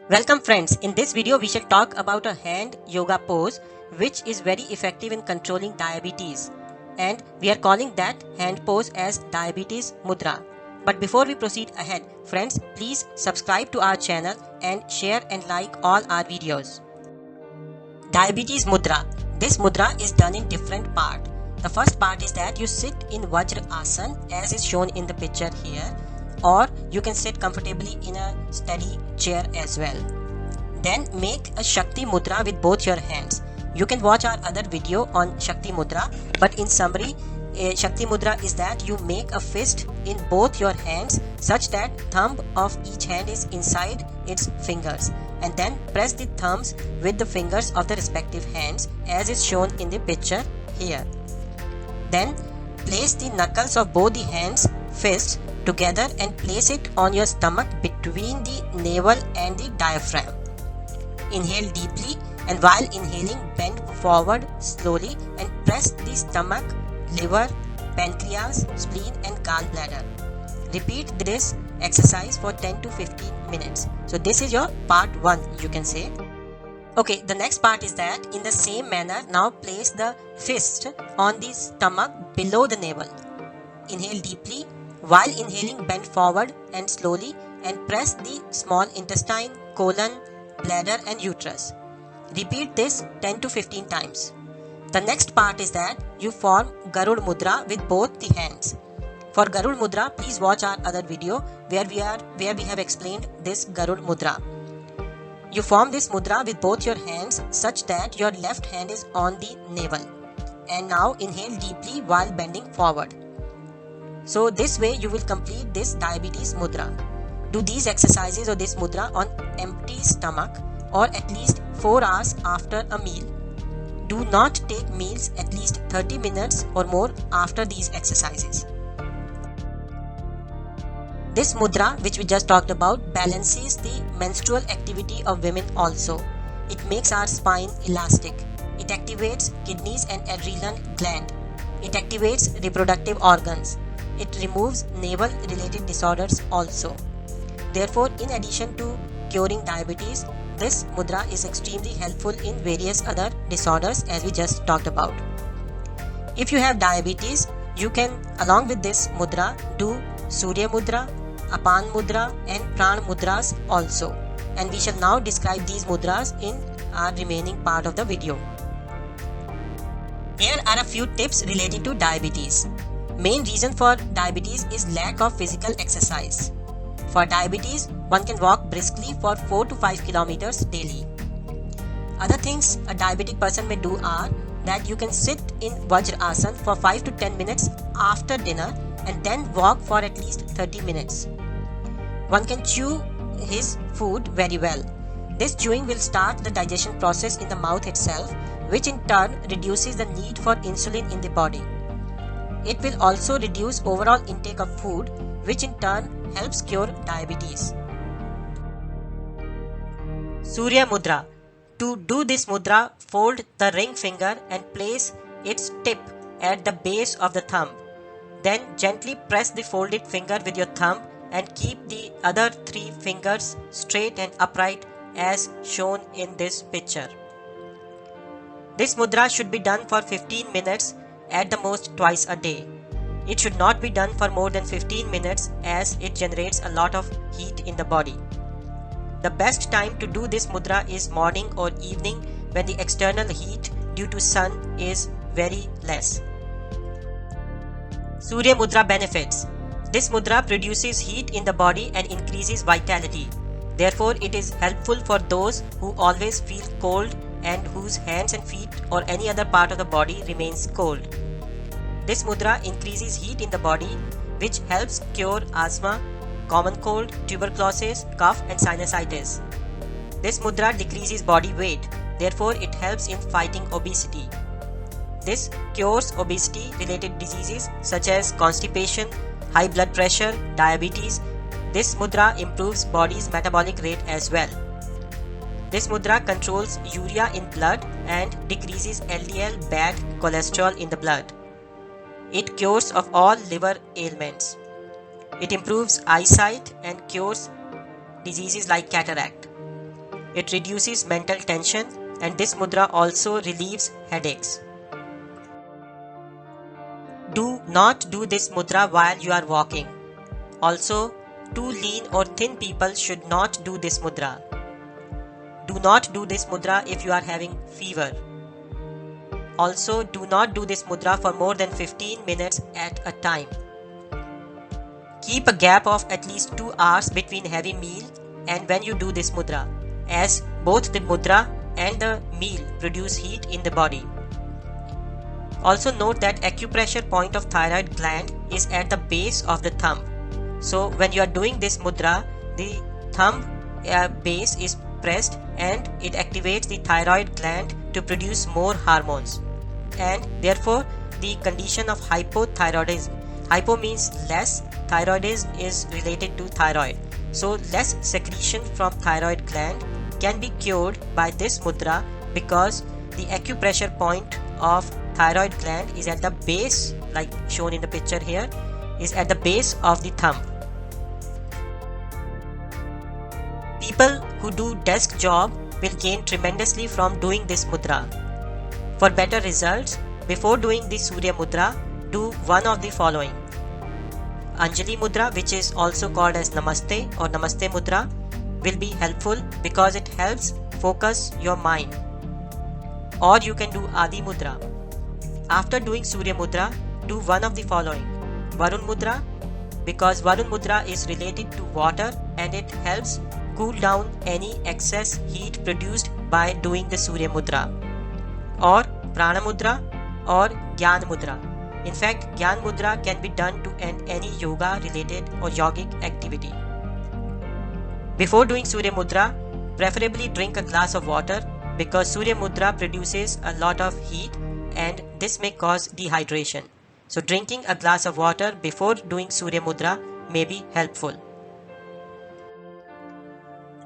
Welcome friends, in this video we shall talk about a hand yoga pose which is very effective in controlling diabetes, and we are calling that hand pose as diabetes mudra. But before we proceed ahead, friends, please subscribe to our channel and share and like all our videos. Diabetes mudra. This mudra is done in different parts. The first part is that you sit in Vajra Asana as is shown in the picture here, or you can sit comfortably in a steady chair as well. Then make a Shakti mudra with both your hands. You can watch our other video on Shakti mudra, but in summary, Shakti mudra is that you make a fist in both your hands such that thumb of each hand is inside its fingers, and then press the thumbs with the fingers of the respective hands as is shown in the picture here. Then place the knuckles of both the hands fists together and place it on your stomach between the navel and the diaphragm. Inhale deeply, and while inhaling bend forward slowly and press the stomach, liver, pancreas, spleen and gallbladder. Repeat this exercise for 10 to 15 minutes. So this is your part 1, you can say. Okay, the next part is that in the same manner, now place the fist on the stomach below the navel. Inhale deeply. While inhaling, bend forward and slowly and press the small intestine, colon, bladder and uterus. Repeat this 10 to 15 times. The next part is that you form Garud Mudra with both the hands. For Garud Mudra, please watch our other video where we have explained this Garud Mudra. You form this mudra with both your hands such that your left hand is on the navel. And now inhale deeply while bending forward. So this way you will complete this diabetes mudra. Do these exercises or this mudra on empty stomach or at least 4 hours after a meal. Do not take meals at least 30 minutes or more after these exercises. This mudra, which we just talked about, balances the menstrual activity of women also. It makes our spine elastic. It activates kidneys and adrenal gland. It activates reproductive organs. It removes navel-related disorders also. Therefore, in addition to curing diabetes, this mudra is extremely helpful in various other disorders as we just talked about. If you have diabetes, you can, along with this mudra, do Surya mudra, Apan mudra and Pran mudras also. And we shall now describe these mudras in our remaining part of the video. Here are a few tips related to diabetes. Main reason for diabetes is lack of physical exercise. For diabetes, one can walk briskly for 4 to 5 kilometers daily. Other things a diabetic person may do are that you can sit in Vajra Asana for 5 to 10 minutes after dinner and then walk for at least 30 minutes. One can chew his food very well. This chewing will start the digestion process in the mouth itself, which in turn reduces the need for insulin in the body. It will also reduce overall intake of food, which in turn helps cure diabetes. Surya Mudra. To do this mudra, fold the ring finger and place its tip at the base of the thumb. Then gently press the folded finger with your thumb and keep the other 3 fingers straight and upright as shown in this picture. This mudra should be done for 15 minutes at the most twice a day. It should not be done for more than 15 minutes as it generates a lot of heat in the body. The best time to do this mudra is morning or evening when the external heat due to sun is very less. Surya Mudra benefits. This mudra produces heat in the body and increases vitality. Therefore, it is helpful for those who always feel cold and whose hands and feet or any other part of the body remains cold. This mudra increases heat in the body, which helps cure asthma, common cold, tuberculosis, cough and sinusitis. This mudra decreases body weight. Therefore, it helps in fighting obesity. This cures obesity-related diseases such as constipation, high blood pressure, diabetes. This mudra improves body's metabolic rate as well. This mudra controls urea in blood and decreases LDL bad cholesterol in the blood. It cures of all liver ailments. It improves eyesight and cures diseases like cataract. it reduces mental tension, and this mudra also relieves headaches. Do not do this mudra while you are walking. Also, too lean or thin people should not do this mudra. Do not do this mudra if you are having fever. Also, do not do this mudra for more than 15 minutes at a time. Keep a gap of at least 2 hours between heavy meal and when you do this mudra, as both the mudra and the meal produce heat in the body. Also note that acupressure point of thyroid gland is at the base of the thumb. So when you are doing this mudra, the thumb base is pressed and it activates the thyroid gland to produce more hormones, and therefore the condition of hypothyroidism. Hypo means less, thyroidism is related to thyroid. So less secretion from thyroid gland can be cured by this mudra because the acupressure point of thyroid gland is at the base, like shown in the picture here, is at the base of the thumb. People who do desk job will gain tremendously from doing this mudra. For better results, before doing the Surya mudra, do one of the following. Anjali mudra, which is also called as Namaste or Namaste mudra, will be helpful because it helps focus your mind. Or you can do Adi mudra. After doing Surya mudra, do one of the following. Varun mudra, because Varun mudra is related to water and it helps cool down any excess heat produced by doing the Surya mudra. Or Prana mudra or Gyan mudra. In fact, Gyan mudra can be done to any yoga related or yogic activity. Before doing Surya mudra, preferably drink a glass of water because Surya mudra produces a lot of heat and this may cause dehydration. So drinking a glass of water before doing Surya mudra may be helpful.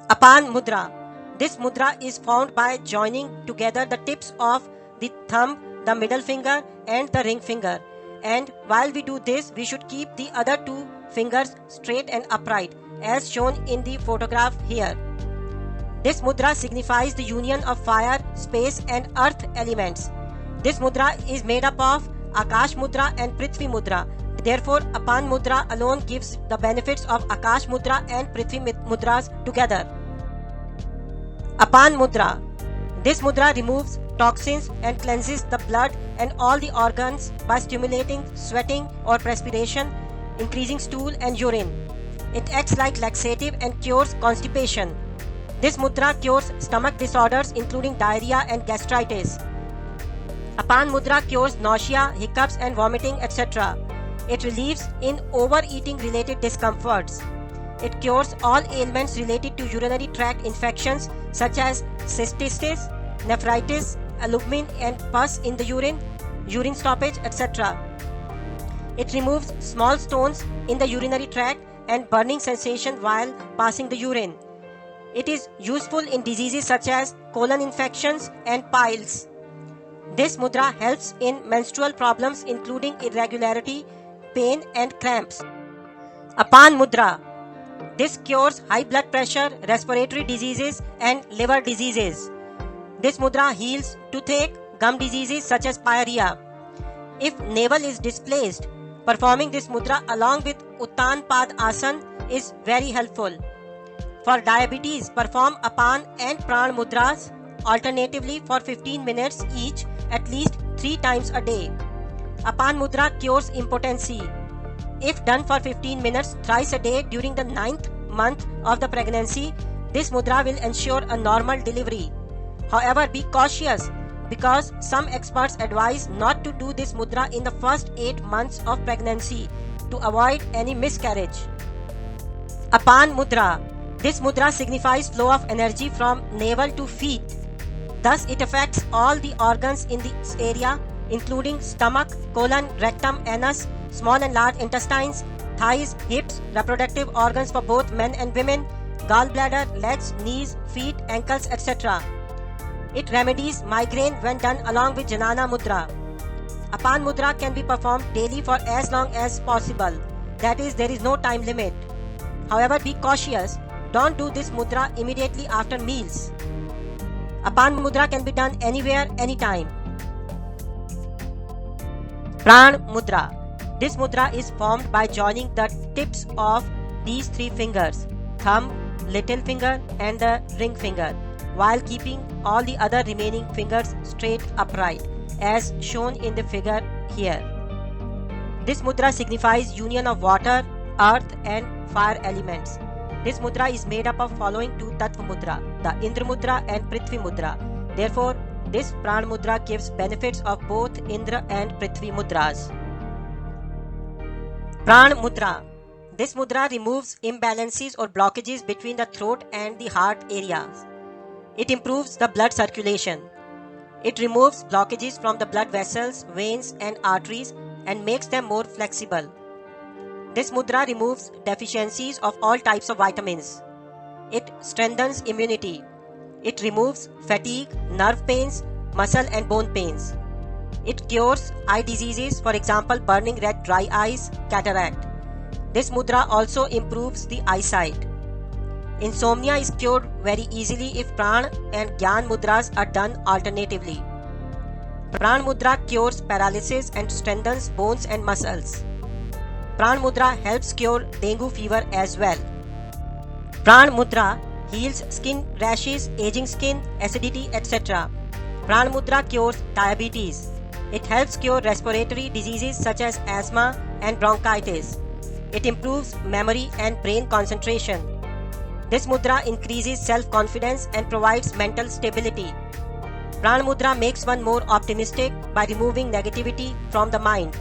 Apan mudra. This mudra is formed by joining together the tips of the thumb, the middle finger and the ring finger. And while we do this, we should keep the other 2 fingers straight and upright as shown in the photograph here. This mudra signifies the union of fire, space and earth elements. This mudra is made up of Akash mudra and Prithvi mudra. Therefore, Apan mudra alone gives the benefits of Akash mudra and Prithvi mudras together. Apan mudra. This mudra removes toxins and cleanses the blood and all the organs by stimulating sweating or perspiration, increasing stool and urine. It acts like laxative and cures constipation. This mudra cures stomach disorders including diarrhea and gastritis. Apan mudra cures nausea, hiccups and vomiting, etc. It relieves in overeating related discomforts. It cures all ailments related to urinary tract infections such as cystitis, nephritis, albumin and pus in the urine, urine stoppage, etc. It removes small stones in the urinary tract and burning sensation while passing the urine. It is useful in diseases such as colon infections and piles. This mudra helps in menstrual problems including irregularity, pain and cramps. Apan mudra. This cures high blood pressure, respiratory diseases and liver diseases. This mudra heals toothache, gum diseases such as pyorrhea. If navel is displaced, performing this mudra along with Uttan Pad Asan is very helpful. For diabetes, perform Apan and Pran mudras alternatively for 15 minutes each at least 3 times a day. Apan mudra cures impotency. If done for 15 minutes thrice a day during the 9th month of the pregnancy, this mudra will ensure a normal delivery. However, be cautious because some experts advise not to do this mudra in the first 8 months of pregnancy to avoid any miscarriage. Apan mudra. This mudra signifies flow of energy from navel to feet. Thus, it affects all the organs in this area including stomach, colon, rectum, anus, small and large intestines, thighs, hips, reproductive organs for both men and women, gallbladder, legs, knees, feet, ankles, etc. It remedies migraine when done along with Janana mudra. Apan mudra can be performed daily for as long as possible. That is, there is no time limit. However, be cautious Don't do this mudra immediately after meals. Apan mudra can be done anywhere, anytime. Pran mudra. This mudra is formed by joining the tips of these three fingers, thumb, little finger and the ring finger, while keeping all the other remaining fingers straight upright, as shown in the figure here. This mudra signifies union of water, earth and fire elements. This mudra is made up of following two Tattva mudra, the Indra mudra and Prithvi mudra. Therefore, this Pran mudra gives benefits of both Indra and Prithvi mudras. Pran mudra. This mudra removes imbalances or blockages between the throat and the heart areas. It improves the blood circulation. It removes blockages from the blood vessels, veins and arteries and makes them more flexible. This mudra removes deficiencies of all types of vitamins. It strengthens immunity. It removes fatigue, nerve pains, muscle and bone pains. It cures eye diseases, for example, burning red dry eyes, cataract. This mudra also improves the eyesight. Insomnia is cured very easily if Pran and Gyan mudras are done alternatively. Pran mudra cures paralysis and strengthens bones and muscles. Pran mudra helps cure dengue fever as well. Pran mudra heals skin rashes, aging skin, acidity, etc. Pran mudra cures diabetes. It helps cure respiratory diseases such as asthma and bronchitis. It improves memory and brain concentration. This mudra increases self-confidence and provides mental stability. Pran mudra makes one more optimistic by removing negativity from the mind.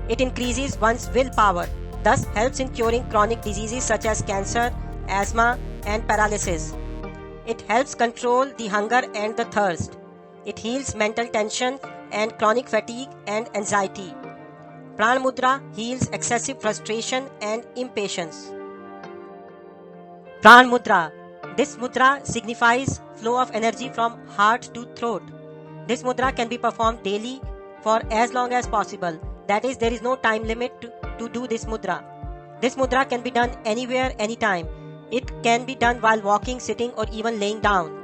It increases one's willpower, thus helps in curing chronic diseases such as cancer, asthma, and paralysis. It helps control the hunger and the thirst. It heals mental tension and chronic fatigue and anxiety. Pran mudra heals excessive frustration and impatience. Pran mudra. This mudra signifies flow of energy from heart to throat. This mudra can be performed daily for as long as possible. That is, there is no time limit to do this mudra. This mudra can be done anywhere, anytime. It can be done while walking, sitting or even laying down.